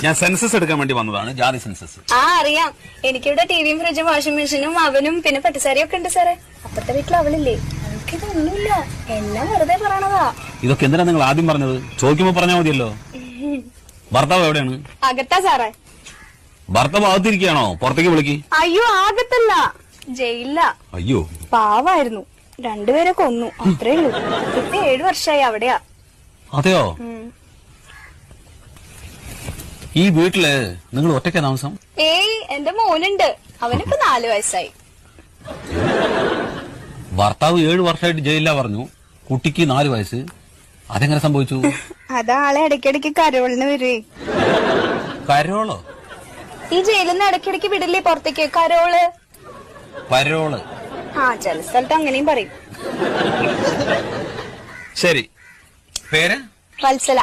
ഞാൻ സെൻസസ് എടുക്കാൻ വേണ്ടി വന്നതാണ്, ജാതി സെൻസസ്. അറിയാം. എനിക്കിവിടെ ടിവിയും ഫ്രിഡ്ജും വാഷിംഗ് മെഷീനും അവനും പിന്നെ പട്ടുസാരിയും ഒക്കെ ഉണ്ട് സാറേ. അപ്പത്തെ വീട്ടിൽ അവളില്ലേ, അവൾക്കിതൊന്നുമില്ല. എല്ലാം വെറുതെ പറയണതാ. ഇതൊക്കെ എന്തിനാ നിങ്ങൾ ആദ്യം പറഞ്ഞത്? ചോദിക്കുമ്പോ പറഞ്ഞാൽ മതിയല്ലോ. ഭർത്താവ് എവിടെയാണ്? അകത്താ സാറേ. ഭർത്താവ് അകത്തിരിക്കുകയാണോ? പുറത്തേക്ക് വിളിക്ക്. അയ്യോ, ആകത്തല്ല, ജയിലില്ല. അയ്യോ, പാവായിരുന്നു. രണ്ടുപേരെ കൊന്നു, അത്രേ ഉള്ളൂ. ഇപ്പൊ 7 വർഷമായി അവിടെയാ. അതെയോ? ഈ വീട്ടില് നിങ്ങൾ ഒറ്റയ്ക്കാ താമസം? ഏയ്, എന്റെ മോനുണ്ട്. അവനിപ്പോ 4 വയസ്സായി. ഭർത്താവ് 7 വർഷമായിട്ട് ജയിലിലാ പറഞ്ഞു, കുട്ടിക്ക് 4 വയസ്സ്. അതെങ്ങനെ സംഭവിച്ചു? അതാളെ ഇടയ്ക്കിടയ്ക്ക് കരോളിന് വരുവേ. കരോളോ? ഈ ജയിലിൽ നിന്ന് ഇടയ്ക്കിടയ്ക്ക് വിടില്ലേ പുറത്തേക്ക്, കരോള്. പരോള്? ചില സ്ഥലത്ത് അങ്ങനെയും പറയും. ശരി, പേര്? വത്സല.